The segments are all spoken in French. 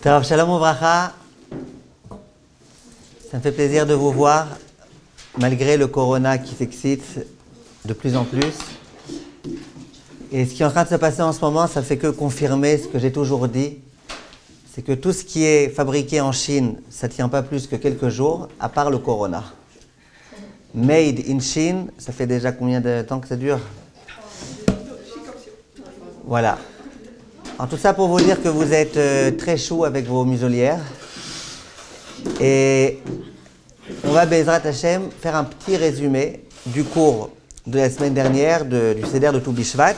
Tov, shalom uvracha. Ça me fait plaisir de vous voir, malgré le corona qui s'excite de plus en plus. Et ce qui est en train de se passer en ce moment, ça fait que confirmer ce que j'ai toujours dit. C'est que tout ce qui est fabriqué en Chine, ça ne tient pas plus que quelques jours, à part le corona. Made in Chine, ça fait déjà combien de temps que ça dure? Voilà. En tout ça pour vous dire que vous êtes très chaud avec vos muselières. Et on va, Bezrat Hashem, faire un petit résumé du cours de la semaine dernière, du Seder de Tou Bishvat.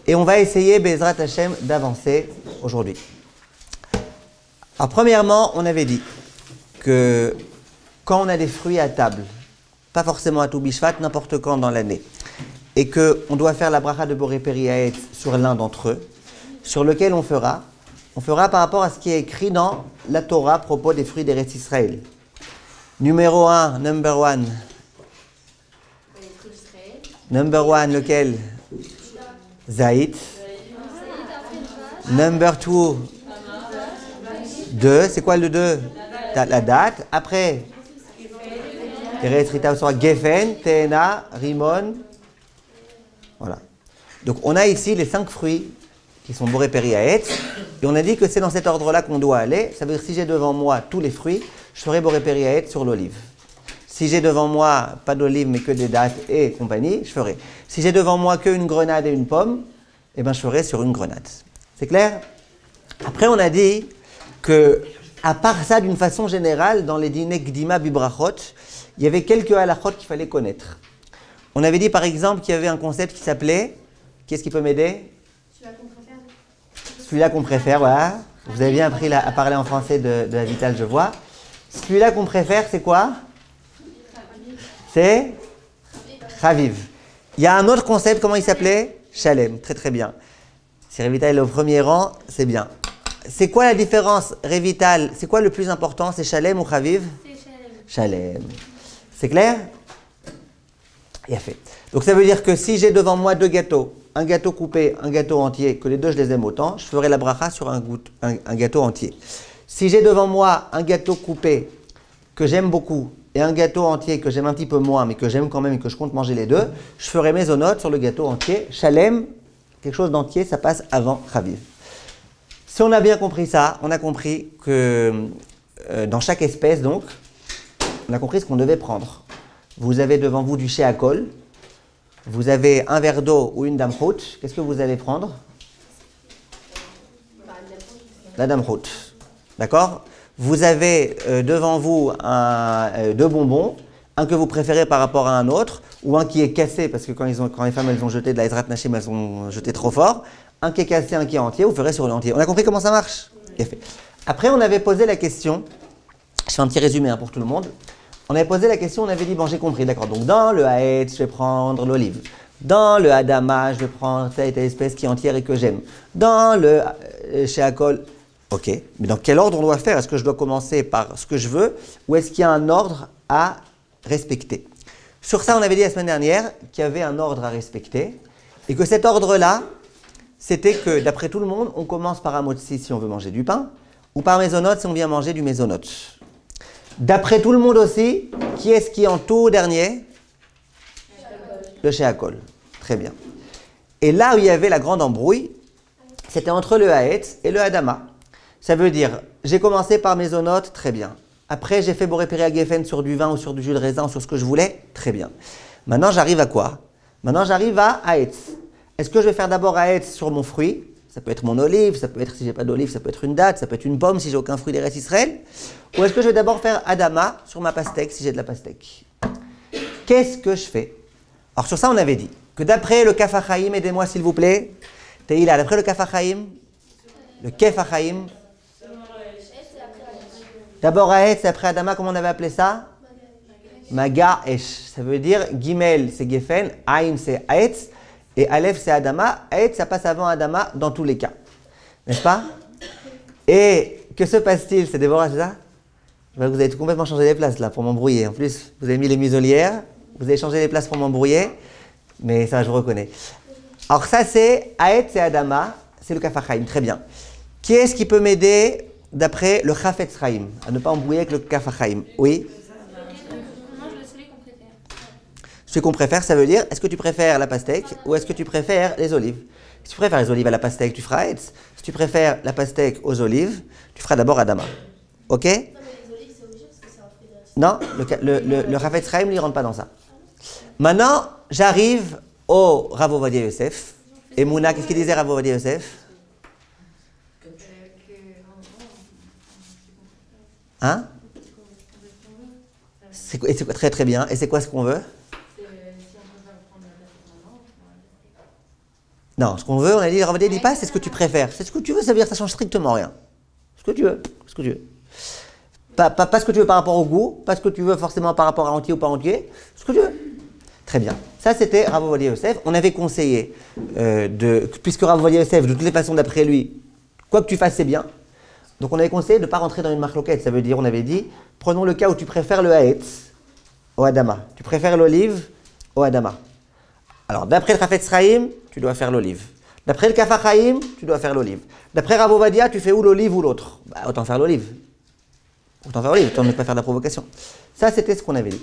Et on va essayer, Bezrat Hashem, d'avancer aujourd'hui. Alors, premièrement, on avait dit que quand on a des fruits à table, pas forcément à Tou Bishvat, n'importe quand dans l'année, et qu'on doit faire la bracha de Boré Peri Haetz sur l'un d'entre eux, sur lequel on fera par rapport à ce qui est écrit dans la Torah à propos des fruits d'Eretz Israël. Numéro 1, number 1. Number 1, lequel? Zaït. Number 2, 2. C'est quoi le 2? La date. Après, Eretz Rita sera Geffen, Teena, Rimon. Voilà. Donc on a ici les 5 fruits qui sont Boré Peri Haetz, et on a dit que c'est dans cet ordre-là qu'on doit aller. Ça veut dire que si j'ai devant moi tous les fruits, je ferai Boré Peri Haetz sur l'olive. Si j'ai devant moi pas d'olive mais que des dattes et compagnie, je ferai. Si j'ai devant moi qu'une grenade et une pomme, eh ben je ferai sur une grenade. C'est clair? Après on a dit que, à part ça, d'une façon générale, dans les dîners Gdima Bibrachot, il y avait quelques halachot qu'il fallait connaître. On avait dit par exemple qu'il y avait un concept qui s'appelait, qu'est-ce qui peut m'aider? Celui-là qu'on préfère, voilà. Vous avez bien appris à parler en français de la Vitale, je vois. Celui-là qu'on préfère, c'est quoi? C'est Chaviv. Il y a un autre concept, comment il s'appelait? Shalem, très très bien. Si Révital est au premier rang, c'est bien. C'est quoi la différence, Révital? C'est quoi le plus important? C'est Shalem ou Chaviv? C'est Shalem. Shalem. C'est clair? Il a fait. Donc ça veut dire que si j'ai devant moi 2 gâteaux, un gâteau coupé, un gâteau entier, que les deux je les aime autant, je ferai la bracha sur un gâteau entier. Si j'ai devant moi un gâteau coupé que j'aime beaucoup et un gâteau entier que j'aime un petit peu moins mais que j'aime quand même et que je compte manger les deux, je ferai mes onotes sur le gâteau entier. Shalem, quelque chose d'entier, ça passe avant Chaviv. Si on a bien compris ça, on a compris que dans chaque espèce, donc, on a compris ce qu'on devait prendre. Vous avez devant vous du Sheakol. Vous avez un verre d'eau ou une damrout. Qu'est-ce que vous allez prendre? La damrout. D'accord? Vous avez devant vous 2 bonbons, un que vous préférez par rapport à un autre, ou un qui est cassé, parce que quand les femmes elles ont jeté de la Ezrat Nashim, elles ont jeté trop fort. Un qui est cassé, un qui est entier, vous ferez sur l'entier. On a compris comment ça marche? Après, on avait posé la question, je fais un petit résumé pour tout le monde. On avait posé la question, on avait dit, bon j'ai compris, d'accord, donc dans le Haetz, je vais prendre l'olive. Dans le Adama, je vais prendre telle espèce qui est entière et que j'aime. Dans le Sheakol, ok, mais dans quel ordre on doit faire? Est-ce que je dois commencer par ce que je veux ou est-ce qu'il y a un ordre à respecter? Sur ça, on avait dit la semaine dernière qu'il y avait un ordre à respecter et que cet ordre-là, c'était que d'après tout le monde, on commence par un motzi si on veut manger du pain ou par mésonote si on vient manger du mésonote. D'après tout le monde aussi, qui est-ce qui est en tout dernier? Le Sheakol. Très bien. Et là où il y avait la grande embrouille, c'était entre le Haetz et le Adama. Ça veut dire, j'ai commencé par mésonote, très bien. Après, j'ai fait Boré Peri Geffen sur du vin ou sur du jus de raisin, sur ce que je voulais, très bien. Maintenant, j'arrive à quoi? Maintenant, j'arrive à Haetz. Est-ce que je vais faire d'abord Haetz sur mon fruit? Ça peut être mon olive, ça peut être, si j'ai pas d'olive, ça peut être une date, ça peut être une pomme si j'ai aucun fruit d'Eretz Israël. Ou est-ce que je vais d'abord faire Adama sur ma pastèque si j'ai de la pastèque? Qu'est-ce que je fais? Alors sur ça, on avait dit que d'après le Kaf HaChaim, aidez-moi s'il vous plaît, Tehila, d'après le Kaf HaChaim, le Kef HaChaim, d'abord Haetz, après Adama, comment on avait appelé ça? Maga Esh. Ça veut dire Gimel, c'est Geffen, Aïm, c'est Haetz. Et Aleph, c'est Adama. Haetz, ça passe avant Adama dans tous les cas. N'est-ce pas? Et que se passe-t-il? C'est Déborah, c'est ça? Vous avez complètement changé les places là pour m'embrouiller. En plus, vous avez mis les muselières. Vous avez changé les places pour m'embrouiller. Mais ça, je vous reconnais. Alors ça, c'est Haetz et Adama. C'est le Kaf HaChaim. Très bien. Qui est-ce qui peut m'aider d'après le Chafetz Chaim, à ne pas embrouiller avec le Kaf HaChaim. Oui. Ce qu'on préfère, ça veut dire, est-ce que tu préfères la pastèque ou est-ce que tu préfères les olives? Si tu préfères les olives à la pastèque, tu feras Etz. Si tu préfères la pastèque aux olives, tu feras d'abord Adama. Ok? Non, mais les olives, c'est obligé parce que c'est un fruit de la Non, le Chafetz Chaim, il ne rentre pas dans ça. Maintenant, j'arrive au Rav Ovadia Yosef. Et Mouna, qu'est-ce qu'il disait Rav Ovadia Yosef? Hein? C'est très très bien. Et c'est quoi ce qu'on veut? Non, ce qu'on veut, on a dit, Rav Ovadia dit pas c'est ce que tu préfères. C'est ce que tu veux, ça veut dire que ça change strictement rien. Ce que tu veux, ce que tu veux. Pas ce que tu veux par rapport au goût, pas ce que tu veux forcément par rapport à entier ou pas entier, ce que tu veux. Très bien. Ça, c'était Rav Ovadia Yosef. On avait conseillé, puisque Rav Ovadia Yosef, de toutes les façons, d'après lui, quoi que tu fasses, c'est bien. Donc, on avait conseillé de ne pas rentrer dans une marloquette. Ça veut dire, on avait dit, prenons le cas où tu préfères le haetz au adama. Tu préfères l'olive au adama. Alors, d'après le Chafetz Chaim, tu dois faire l'olive. D'après le Kaf HaChaim, tu dois faire l'olive. D'après Rav Ovadia, tu fais ou l'olive ou l'autre. Bah, autant faire l'olive. Autant faire l'olive, autant ne pas faire de la provocation. Ça, c'était ce qu'on avait dit.